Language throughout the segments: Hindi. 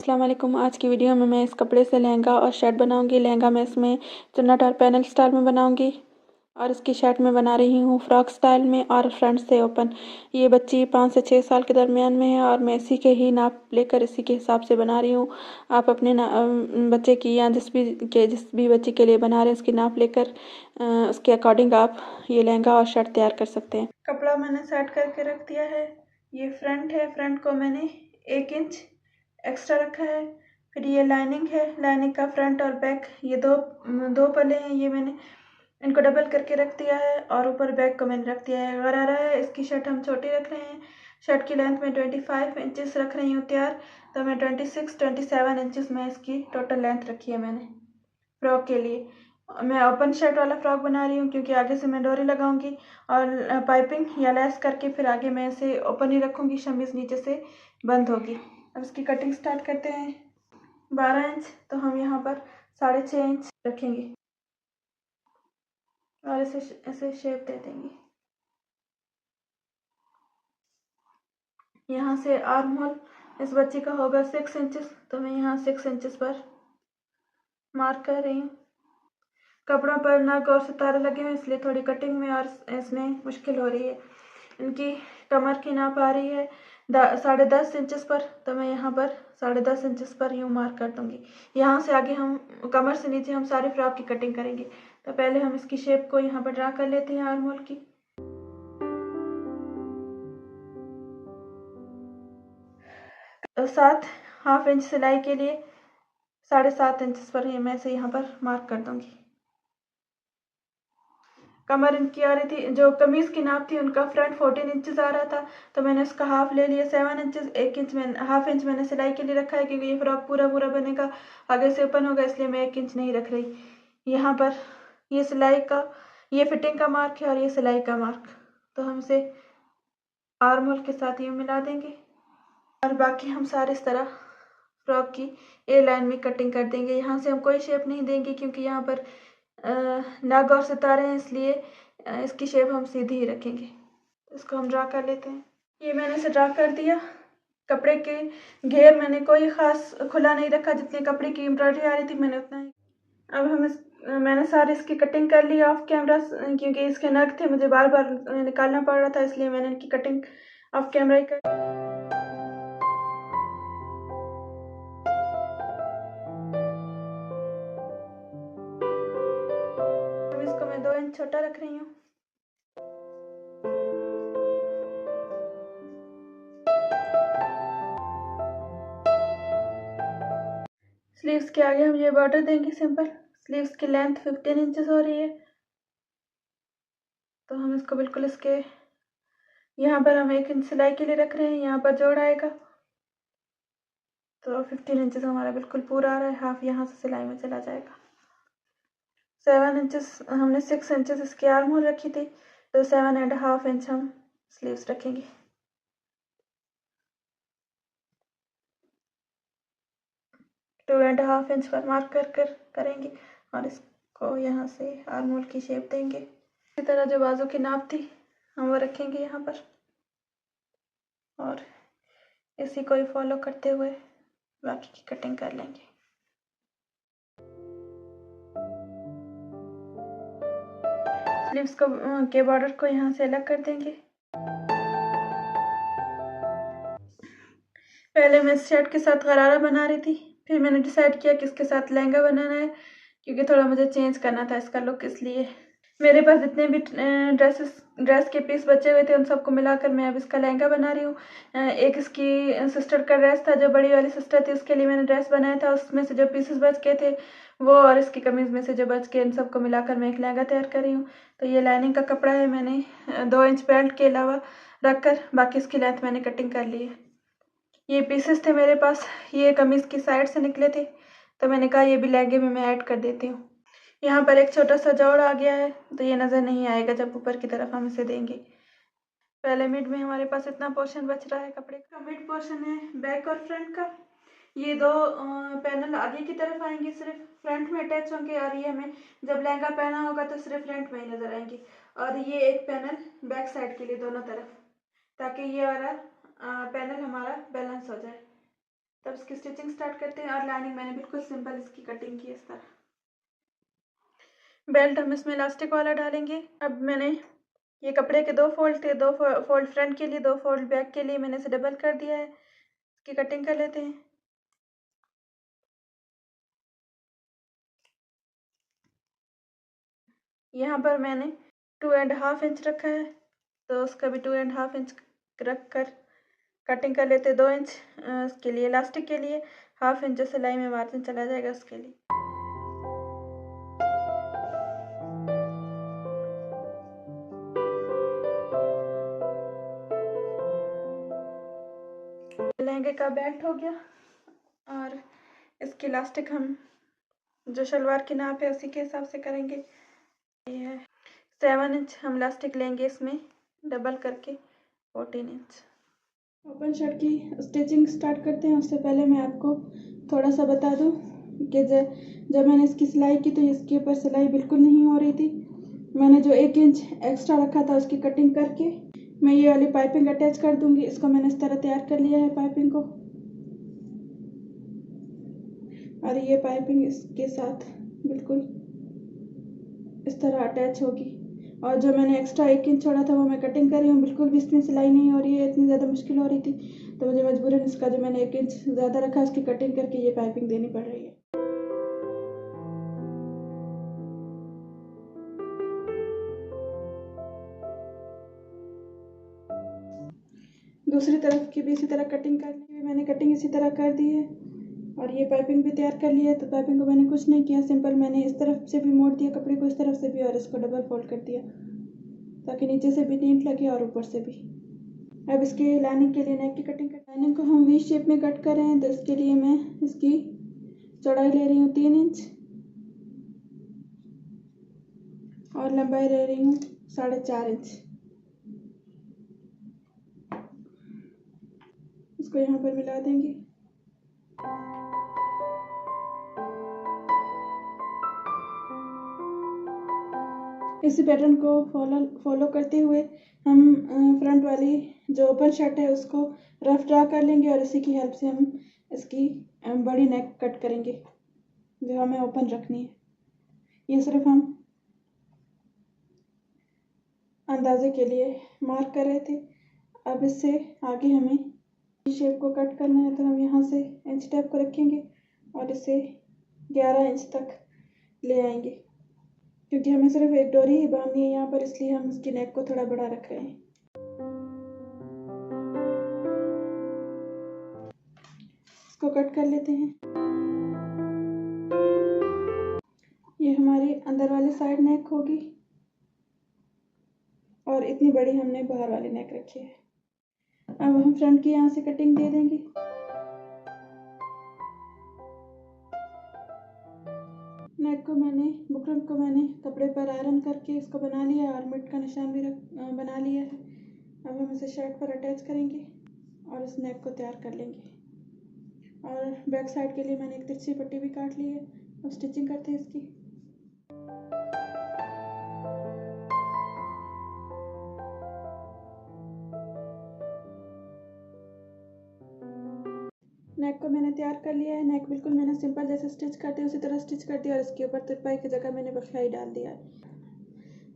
अस्सलाम वालेकुम। आज की वीडियो में मैं इस कपड़े से लहंगा और शर्ट बनाऊंगी। लहंगा मैं इसमें चुन्नट और पैनल स्टाइल में बनाऊंगी और इसकी शर्ट में बना रही हूँ फ्रॉक स्टाइल में और फ्रंट से ओपन। ये बच्ची 5 से 6 साल के दरमियान में है और मैं इसी के ही नाप लेकर इसी के हिसाब से बना रही हूँ। आप अपने बच्चे की या जिस भी बच्चे के लिए बना रहे हैं उसकी नाप लेकर उसके अकॉर्डिंग आप ये लहंगा और शर्ट तैयार कर सकते हैं। कपड़ा मैंने सेट करके रख दिया है। ये फ्रंट है, फ्रंट को मैंने 1 इंच एक्स्ट्रा रखा है। फिर ये लाइनिंग है, लाइनिंग का फ्रंट और बैक ये दो पल्ले हैं, ये मैंने इनको डबल करके रख दिया है और ऊपर बैक को मैंने रख दिया है। गरारा है, इसकी शर्ट हम छोटी रख रहे हैं। शर्ट की लेंथ में 25 इंचेस रख रही हूँ तैयार, तो मैं 27 इंचेस में इसकी टोटल लेंथ रखी है मैंने फ्रॉक के लिए। मैं ओपन शर्ट वाला फ्रॉक बना रही हूँ क्योंकि आगे से मैं डोरी लगाऊंगी और पाइपिंग या लेस करके फिर आगे मैं इसे ओपन ही रखूंगी, शमीज नीचे से बंद होगी। अब इसकी कटिंग स्टार्ट करते हैं। 12 इंच तो हम यहाँ पर 6.5 इंच रखेंगे और इसे शेप दे देंगे। यहाँ से आर्म होल इस बच्ची का होगा 6 इंचेस, तो मैं यहाँ 6 इंचेस पर मार्क कर रही हूँ। कपड़ों पर नग और सितारे लगे हुए इसलिए थोड़ी कटिंग में और इसमें मुश्किल हो रही है। इनकी कमर की नाप आ रही है 10.5 इंचेस पर, तो मैं यहाँ पर 10.5 इंचेस पर यूँ मार्क कर दूँगी। यहाँ से आगे हम कमर से नीचे हम सारे फ्रॉक की कटिंग करेंगे, तो पहले हम इसकी शेप को यहाँ पर ड्रा कर लेते हैं आर्म होल की। तो 7.5 इंच सिलाई के लिए 7.5 इंच पर मैं इसे यहाँ पर मार्क कर दूँगी। कमर इनकी आ रही थी, जो कमीज़ की नाप थी उनका फ्रंट 14 इंचेस आ रहा था, तो मैंने उसका हाफ ले लिया 7 इंचेस। 1 इंच मैंने हाफ इंच मैंने सिलाई के लिए रखा है क्योंकि ये फ्रॉक पूरा बनेगा, आगे से ओपन होगा, इसलिए मैं 1 इंच नहीं रख रही। यहाँ पर ये सिलाई का, ये फिटिंग का मार्क है और ये सिलाई का मार्क, तो हम इसे आर्म होल के साथ ये मिला देंगे और बाकी हम सारे इस तरह फ्रॉक की ए लाइन में कटिंग कर देंगे। यहाँ से हम कोई शेप नहीं देंगे क्योंकि यहाँ पर नग और सितारे हैं, इसलिए इसकी शेप हम सीधी ही रखेंगे। इसको हम ड्रा कर लेते हैं। ये मैंने इसे ड्रा कर दिया। कपड़े के घेर मैंने कोई ख़ास खुला नहीं रखा, जितनी कपड़े की एम्ब्रॉयडरी आ रही थी मैंने उतना ही। अब मैंने सारी इसकी कटिंग कर ली ऑफ कैमरा, क्योंकि इसके नग थे मुझे बार बार निकालना पड़ रहा था, इसलिए मैंने इनकी कटिंग ऑफ कैमरा ही कर। अब इसको मैं 2 इंच छोटा रख रही हूँ। स्लीव्स के आगे हम ये बॉर्डर देंगे सिंपल। स्लीव्स की लेंथ 15 इंचेस हो रही है, तो हम इसको बिल्कुल इसके यहाँ पर हम 1 इंच सिलाई के लिए रख रहे हैं, यहाँ पर जोड़ आएगा, तो 15 इंचेस हमारा बिल्कुल पूरा आ रहा है। हाफ यहाँ से सिलाई में चला जाएगा। 7 इंचेस हमने 6 इंचेस इसकी आर्म होल रखी थी, तो 7.5 इंच हम स्लीव्स रखेंगे। टू एंड हाफ इंच पर मार्क कर करेंगे और इसको यहाँ से आर्म होल की शेप देंगे। इसी तरह जो बाजू की नाप थी हम वो रखेंगे यहाँ पर और इसी को ही फॉलो करते हुए बाकी की कटिंग कर लेंगे। स्लीव्स को के बॉर्डर को यहाँ से अलग कर देंगे। पहले मैं इस शर्ट के साथ गरारा बना रही थी, फिर मैंने डिसाइड किया कि इसके साथ लहंगा बनाना है क्योंकि थोड़ा मुझे चेंज करना था इसका लुक, इसलिए मेरे पास जितने भी ड्रेस के पीस बचे हुए थे उन सबको मिलाकर मैं अब इसका लहंगा बना रही हूँ। एक इसकी सिस्टर का ड्रेस था, जो बड़ी वाली सिस्टर थी उसके लिए मैंने ड्रेस बनाया था, उसमें से जो पीसेस बच गए थे वो और इसकी कमीज़ में से जो बच के, इन सबको मिलाकर मैं एक लहंगा तैयार कर रही हूँ। तो ये लाइनिंग का कपड़ा है, मैंने 2 इंच बेल्ट के अलावा रखकर बाकी इसकी लेंथ मैंने कटिंग कर ली है। ये पीसेस थे मेरे पास, ये कमीज़ की साइड से निकले थे, तो मैंने कहा ये भी लहंगे में मैं ऐड कर देती हूँ। यहाँ पर एक छोटा सा जोड़ आ गया है, तो ये नज़र नहीं आएगा जब ऊपर की तरफ हम इसे देंगे। पहले मिड में हमारे पास इतना पोर्शन बच रहा है कपड़े का। मिड पोर्शन है बैक और फ्रंट का। ये दो पैनल आगे की तरफ आएंगे, सिर्फ फ्रंट में अटैच होंगे, और ये हमें जब लहंगा पहना होगा तो सिर्फ फ्रंट में ही नज़र आएंगे। और ये एक पैनल बैक साइड के लिए दोनों तरफ, ताकि ये वाला पैनल हमारा बैलेंस हो जाए। तब इसकी स्टिचिंग स्टार्ट करते हैं। और लाइनिंग मैंने बिल्कुल सिंपल इसकी कटिंग की इस तरह। बेल्ट हम इसमें इलास्टिक वाला डालेंगे। अब मैंने ये कपड़े के 2 फोल्ड थे, 2 फोल्ड फ्रंट के लिए, 2 फोल्ड बैक के लिए मैंने इसे डबल कर दिया है। इसकी कटिंग कर लेते हैं। यहाँ पर मैंने 2.5 इंच रखा है, तो उसका भी 2.5 इंच रख कर कटिंग कर लेते हैं। 2 इंच इसके लिए इलास्टिक के लिए, 1/2 इंच जो सिलाई में मार्जिन चला जाएगा उसके लिए। लहंगे का बेल्ट हो गया और इसकी इलास्टिक हम जो शलवार की नाप है उसी के हिसाब से करेंगे। ये है 7 इंच हम इलास्टिक लेंगे इसमें डबल करके 14 इंच। ओपन शर्ट की स्टिचिंग स्टार्ट करते हैं। उससे पहले मैं आपको थोड़ा सा बता दूं कि जब मैंने इसकी सिलाई की तो इसके ऊपर सिलाई बिल्कुल नहीं हो रही थी। मैंने जो 1 इंच एक्स्ट्रा रखा था उसकी कटिंग करके मैं ये वाली पाइपिंग अटैच कर दूंगी। इसको मैंने इस तरह तैयार कर लिया है पाइपिंग को, और ये पाइपिंग इसके साथ बिल्कुल इस तरह अटैच होगी। और जो मैंने एक्स्ट्रा 1 इंच छोड़ा था वो मैं कटिंग कर रही हूँ। बिल्कुल भी इसमें सिलाई नहीं हो रही है, इतनी ज़्यादा मुश्किल हो रही थी तो मुझे मजबूरन इसका जो मैंने 1 इंच ज़्यादा रखा उसकी कटिंग करके ये पाइपिंग देनी पड़ रही है। दूसरी तरफ की भी इसी तरह कटिंग कर ली है। मैंने कटिंग इसी तरह कर दी है और ये पाइपिंग भी तैयार कर लिया है। तो पाइपिंग को मैंने कुछ नहीं किया, सिंपल मैंने इस तरफ से भी मोड़ दिया कपड़े को, इस तरफ से भी, और इसको डबल फोल्ड कर दिया ताकि नीचे से भी नीट लगे और ऊपर से भी। अब इसके लाइनिंग के लिए नेक की कटिंग कर, लाइनिंग को हम वी शेप में कट कर रहे हैं तो इसके लिए मैं इसकी चौड़ाई ले रही हूँ 3 इंच और लंबाई ले रही हूँ 4.5 इंच। इसको यहाँ पर मिला देंगे। इसी पैटर्न को फॉलो करते हुए हम फ्रंट वाली जो ओपन शर्ट है उसको रफ ड्रा कर लेंगे और इसी की हेल्प से हम इसकी बड़ी नेक कट करेंगे जो हमें ओपन रखनी है। ये सिर्फ हम अंदाजे के लिए मार्क कर रहे थे। अब इससे आगे हमें शेप को कट करना है तो हम यहाँ से इंच टेप को रखेंगे और इसे 11 इंच तक ले आएंगे। क्योंकि हमें सिर्फ एक डोरी ही बांधनी है यहाँ पर, इसलिए हम इसकी नेक को थोड़ा बड़ा रख रहे हैं। इसको कट कर लेते हैं। ये हमारी अंदर वाली साइड नेक होगी और इतनी बड़ी हमने बाहर वाली नेक रखी है। अब हम फ्रंट की यहाँ से कटिंग दे देंगे। नेक को मैंने बुकरम को मैंने कपड़े पर आयरन करके इसको बना लिया है और मिट का निशान भी बना लिया है। अब हम इसे शर्ट पर अटैच करेंगे और इस नेक को तैयार कर लेंगे। और बैक साइड के लिए मैंने एक तिरछी पट्टी भी काट ली है। अब स्टिचिंग करते हैं इसकी। नेक को मैंने तैयार कर लिया है। नेक बिल्कुल मैंने सिंपल जैसे स्टिच करते हैं उसी तरह स्टिच कर दिया और इसके ऊपर तिरपाई की जगह मैंने बखलाई डाल दिया है।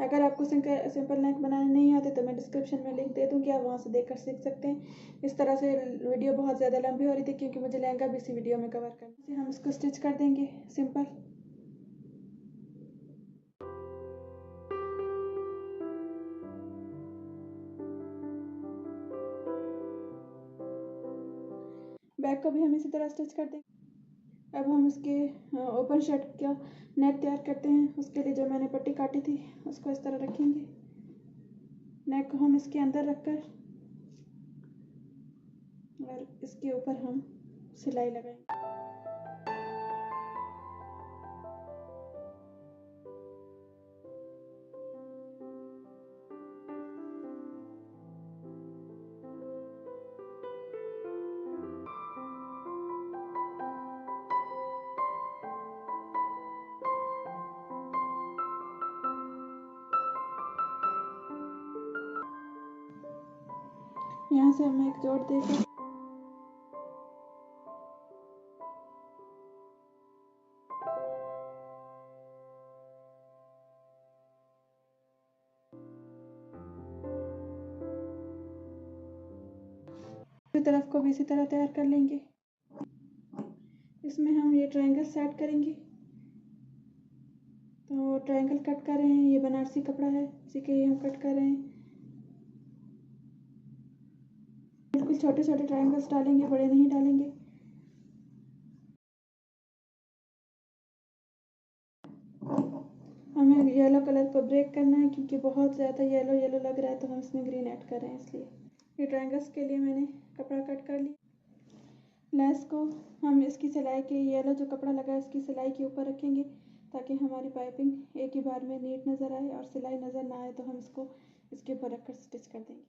अगर आपको सिंपल नेक बनाने नहीं आते तो मैं डिस्क्रिप्शन में लिंक दे दूँगी, आप वहाँ से देखकर सीख सकते हैं। इस तरह से वीडियो बहुत ज़्यादा लंबी हो रही थी क्योंकि मुझे लहंगा भी इसी वीडियो में कवर करना है। हम इसको स्टिच कर देंगे सिंपल। बैक को भी हम इसी तरह स्टिच कर देंगे। अब हम इसके ओपन शर्ट का नेक तैयार करते हैं। उसके लिए जो मैंने पट्टी काटी थी उसको इस तरह रखेंगे। नेक को हम इसके अंदर रखकर और इसके ऊपर हम सिलाई लगाएंगे। यहाँ से हम एक जोड़ देकर दूसरी तरफ को भी इसी तरह तैयार कर लेंगे। इसमें हम ये ट्रायंगल सेट करेंगे। तो ट्रायंगल कट कर रहे हैं, ये बनारसी कपड़ा है, इसी के हम कट कर रहे हैं। बिल्कुल छोटे छोटे ट्रायंगल्स डालेंगे, बड़े नहीं डालेंगे। हमें येलो कलर को ब्रेक करना है क्योंकि बहुत ज़्यादा येलो येलो लग रहा है, तो हम इसमें ग्रीन ऐड कर रहे हैं। इसलिए ये ट्रायंगल्स के लिए मैंने कपड़ा कट कर लिया। लेस को हम इसकी सिलाई के येलो जो कपड़ा लगा है उसकी सिलाई के ऊपर रखेंगे ताकि हमारी पाइपिंग एक ही बार में नीट नज़र आए और सिलाई नज़र ना आए, तो हम इसको इसके ऊपर रखकर स्टिच कर देंगे।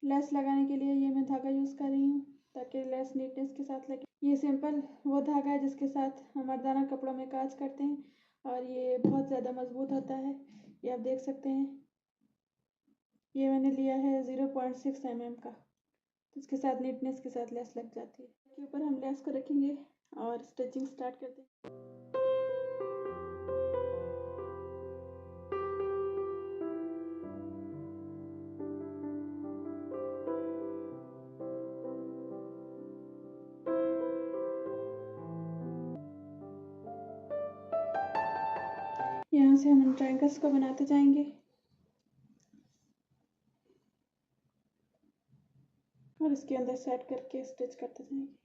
लेस लगाने के लिए ये मैं धागा यूज़ कर रही हूँ ताकि लेस नीटनेस के साथ लगे। ये सिंपल वो धागा है जिसके साथ हम मर्दाना कपड़ों में काज करते हैं और ये बहुत ज़्यादा मज़बूत होता है। ये आप देख सकते हैं, ये मैंने लिया है 0.6 mm का, तो इसके साथ नीटनेस के साथ लेस लग जाती है। इसके ऊपर हम लेस को रखेंगे और स्टिचिंग स्टार्ट करते हैं। यहाँ से हम ट्रायंगल्स को बनाते जाएंगे और इसके अंदर सेट करके स्टिच करते जाएंगे।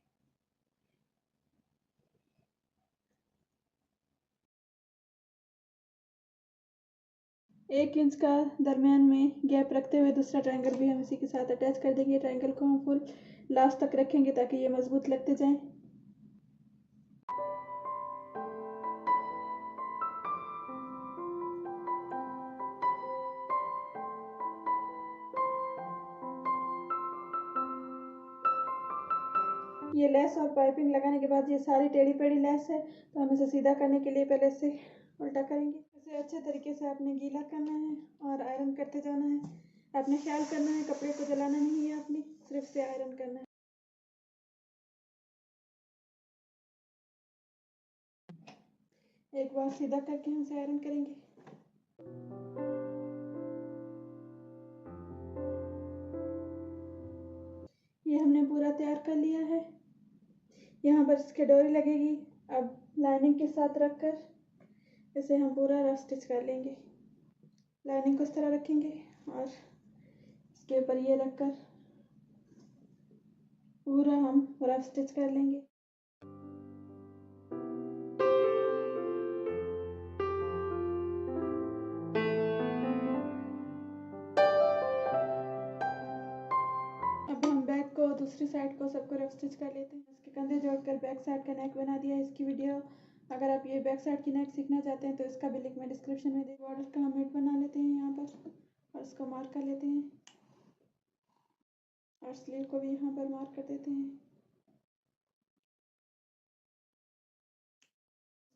1 इंच का दरमियान में गैप रखते हुए दूसरा ट्रायंगल भी हम इसी के साथ अटैच कर देंगे। ट्रायंगल को हम फुल लास्ट तक रखेंगे ताकि ये मजबूत लगते जाएं। ये लेस और पाइपिंग लगाने के बाद ये सारी टेढ़ी पेढ़ी लेस है, तो हम इसे सीधा करने के लिए पहले इसे उल्टा करेंगे। इसे अच्छे तरीके से आपने गीला करना है और आयरन करते जाना है। आपने ख्याल करना है कपड़े को जलाना नहीं है, आपने सिर्फ से आयरन करना है। एक बार सीधा करके हम इसे आयरन करेंगे। ये हमने पूरा तैयार कर लिया है। यहाँ पर इसके डोरी लगेगी। अब लाइनिंग के साथ रखकर इसे हम पूरा रफ स्टिच कर लेंगे। लाइनिंग को इस तरह रखेंगे और इसके ऊपर ये रखकर पूरा हम रफ स्टिच कर लेंगे। अब हम बैक को दूसरी साइड को सबको रफ स्टिच कर लेते हैं। इसके कंधे जोड़कर बैक साइड का नेक बना दिया है। इसकी वीडियो अगर आप ये बैक साइड की नेक सीखना चाहते हैं तो इसका भी लिंक मैं डिस्क्रिप्शन में दे। बॉर्डर का हम हेड बना लेते हैं यहाँ पर और इसको मार्क कर लेते हैं और स्लीव को भी यहाँ पर मार्क कर देते हैं।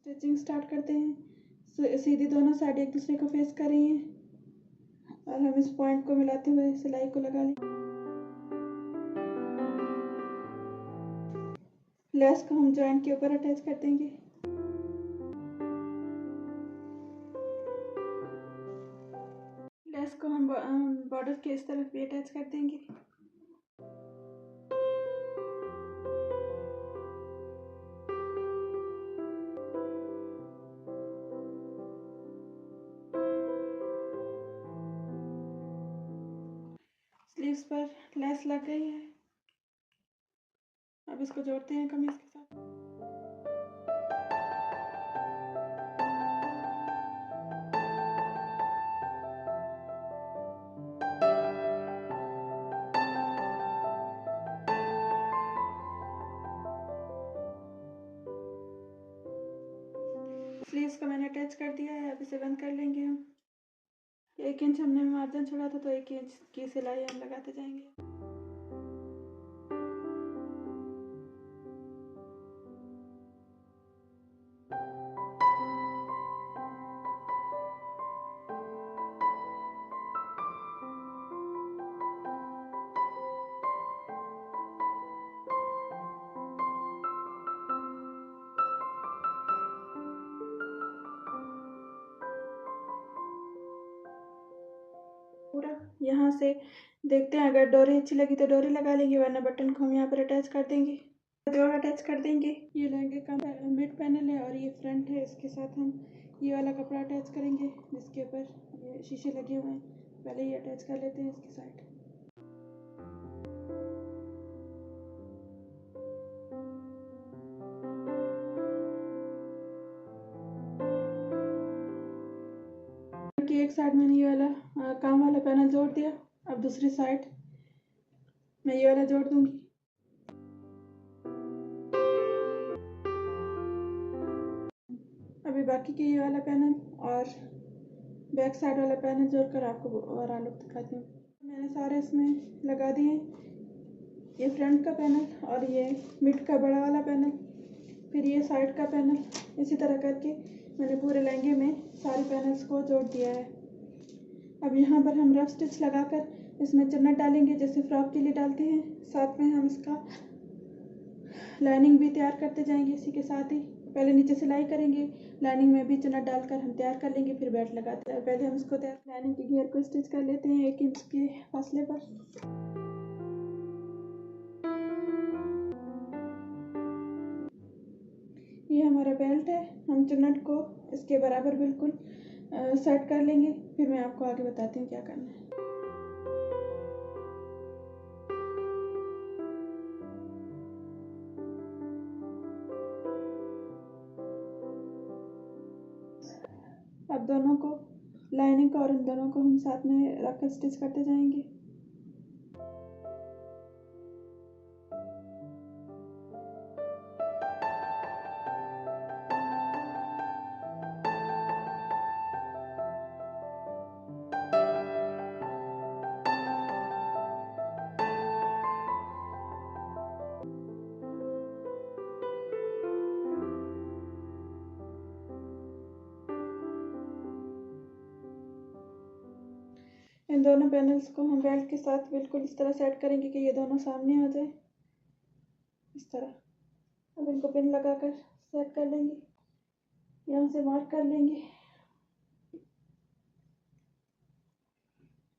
स्टिचिंग स्टार्ट करते हैं। सीधी दोनों साइड एक दूसरे को फेस कर रही हैं और हम इस पॉइंट को मिलाते हुए सिलाई को लगा लें। लेस को हम जॉइंट के ऊपर अटैच कर देंगे। लेस को हम बॉर्डर के इस तरफ भी अटैच कर देंगे। स्लीव्स पर लेस लग गई है। अब इसको जोड़ते हैं कमीज के साथ। स्लीव्स को मैंने अटैच कर दिया है। अब इसे बंद कर लेंगे हम। 1 इंच हमने मार्जिन छोड़ा था, तो 1 इंच की सिलाई हम लगाते जाएंगे। पूरा यहाँ से देखते हैं, अगर डोरी अच्छी लगी तो डोरी लगा लेंगे, वरना बटन को हम यहाँ पर अटैच कर देंगे, जोड़ अटैच कर देंगे। ये लहंगे का मिड पैनल है और ये फ्रंट है, इसके साथ हम ये वाला कपड़ा अटैच करेंगे जिसके ऊपर ये शीशे लगे हुए हैं। पहले ये अटैच कर लेते हैं इसकी साइड। कि एक साइड मैंने ये वाला काम वाला पैनल जोड़ दिया, अब दूसरी साइड मैं ये वाला जोड़ दूंगी। अभी बाकी के ये वाला पैनल और बैक साइड वाला पैनल जोड़कर आपको और आलू दिखाती हूँ। मैंने सारे इसमें लगा दिए, ये फ्रंट का पैनल और ये मिड का बड़ा वाला पैनल, फिर ये साइड का पैनल, इसी तरह करके मैंने पूरे लहंगे में सारे पैनल्स को जोड़ दिया है। अब यहाँ पर हम रफ स्टिच लगाकर इसमें चुन्नट डालेंगे जैसे फ्रॉक के लिए डालते हैं, साथ में हम इसका लाइनिंग भी तैयार करते जाएंगे। इसी के साथ ही पहले नीचे सिलाई करेंगे, लाइनिंग में भी चुन्नट डालकर हम तैयार कर लेंगे, फिर बेल्ट लगाते हैं। पहले हम इसको तैयार लाइनिंग के घेर को स्टिच कर लेते हैं 1 इंच के फासले पर। ये हमारा बेल्ट है, हम चुन्नट को इसके बराबर बिल्कुल सेट कर लेंगे, फिर मैं आपको आगे बताती हूँ क्या करना है। अब दोनों को, लाइनिंग को और इन दोनों को हम साथ में रखकर स्टिच करते जाएंगे। इन दोनों पैनल्स को हम बेल्ट के साथ बिल्कुल इस तरह सेट करेंगे कि ये दोनों सामने आ जाए, इस तरह। अब इनको पिन लगाकर सेट कर लेंगे, यहाँ से मार्क कर लेंगे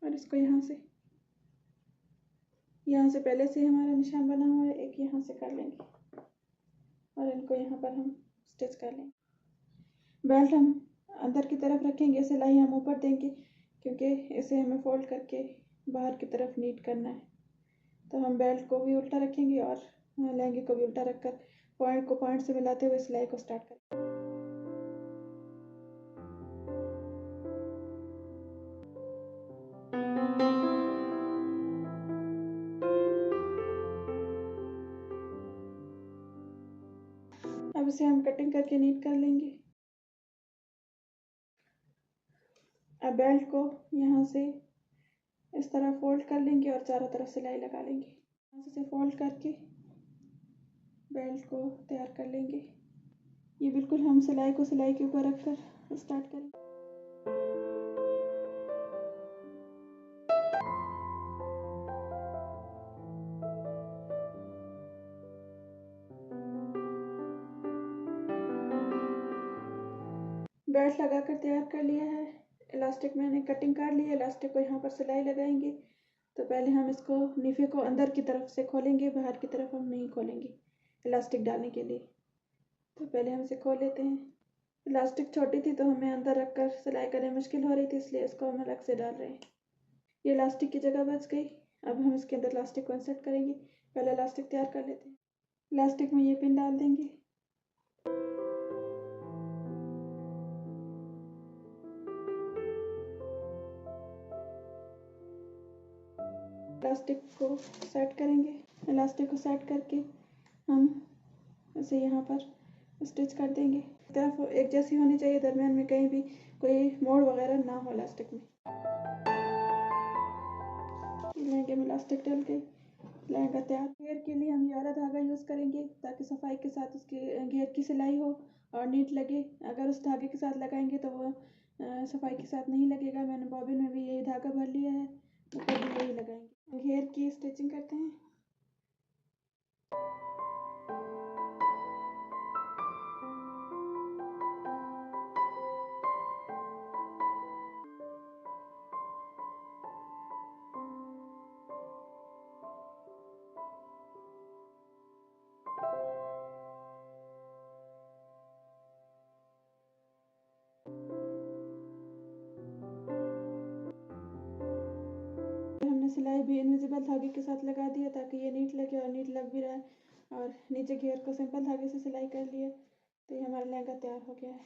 और इसको यहाँ से पहले से हमारा निशान बना हुआ है, एक यहाँ से कर लेंगे और इनको यहाँ पर हम स्टिच कर लेंगे। बेल्ट हम अंदर की तरफ रखेंगे, सिलाई हम ऊपर देंगे क्योंकि इसे हमें फोल्ड करके बाहर की तरफ नीट करना है। तो हम बेल्ट को भी उल्टा रखेंगे और लहंगे को भी उल्टा रखकर पॉइंट को पॉइंट से मिलाते हुए सिलाई को स्टार्ट करेंगे। अब इसे हम कटिंग करके नीट कर लेंगे। अब बेल्ट को यहाँ से इस तरह फोल्ड कर लेंगे और चारों तरफ सिलाई लगा लेंगे। यहाँ से फोल्ड करके बेल्ट को तैयार कर लेंगे। ये बिल्कुल हम सिलाई को सिलाई के ऊपर रखकर स्टार्ट करेंगे। बेल्ट लगाकर तैयार कर लिया है, इलास्टिक मैंने कटिंग कर ली है, इलास्टिक को यहाँ पर सिलाई लगाएंगे। तो पहले हम इसको नीफे को अंदर की तरफ से खोलेंगे, बाहर की तरफ हम नहीं खोलेंगे इलास्टिक डालने के लिए। तो पहले हम इसे खोल लेते हैं। इलास्टिक छोटी थी तो हमें अंदर रखकर सिलाई करने मुश्किल हो रही थी, इसलिए इसको हम अलग से डाल रहे हैं। ये इलास्टिक की जगह बच गई। अब हम इसके अंदर इलास्टिक को इंसर्ट करेंगे। पहले इलास्टिक तैयार कर लेते हैं। इलास्टिक में ये पिन डाल देंगे। इलास्टिक को सेट करेंगे। इलास्टिक को सेट करके हम इसे यहाँ पर स्टिच कर देंगे। तरफ एक जैसी होनी चाहिए, दरमियान में कहीं भी कोई मोड़ वगैरह ना हो इलास्टिक में। लहंगे में इलास्टिक डल गई, लहंगा तैयार। घेर के लिए हम ये वाला धागा यूज़ करेंगे ताकि सफाई के साथ उसके घेर की सिलाई हो और नीट लगे। अगर उस धागे के साथ लगाएंगे तो वो सफाई के साथ नहीं लगेगा। मैंने बॉबिन में भी यही धागा भर लिया है, ऊपर भी यही लगाएंगे। घेर की स्टिचिंग करते हैं। सिलाई भी इनविजिबल धागे के साथ लगा दिया ताकि ये नीट लगे, और नीट लग भी रहा है। और नीचे घेर को सिंपल धागे से सिलाई कर लिए। तो ये हमारा लहंगा तैयार हो गया है।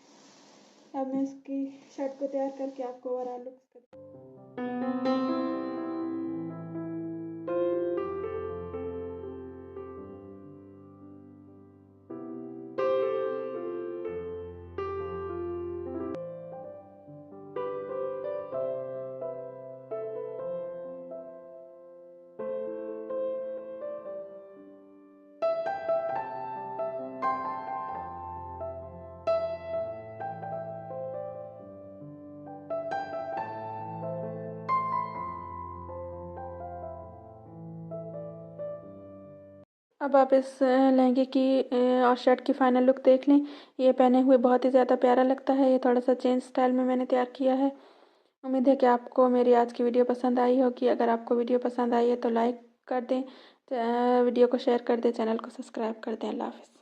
अब मैं इसकी शर्ट को तैयार करके आपको ओवरऑल लुक अब आप इस लहंगे की और शर्ट की फ़ाइनल लुक देख लें। ये पहने हुए बहुत ही ज़्यादा प्यारा लगता है। ये थोड़ा सा चेंज स्टाइल में मैंने तैयार किया है। उम्मीद है कि आपको मेरी आज की वीडियो पसंद आई होगी। अगर आपको वीडियो पसंद आई है तो लाइक कर दें, वीडियो को शेयर कर दें, चैनल को सब्सक्राइब कर दें। अल्लाह हाफ़िज़।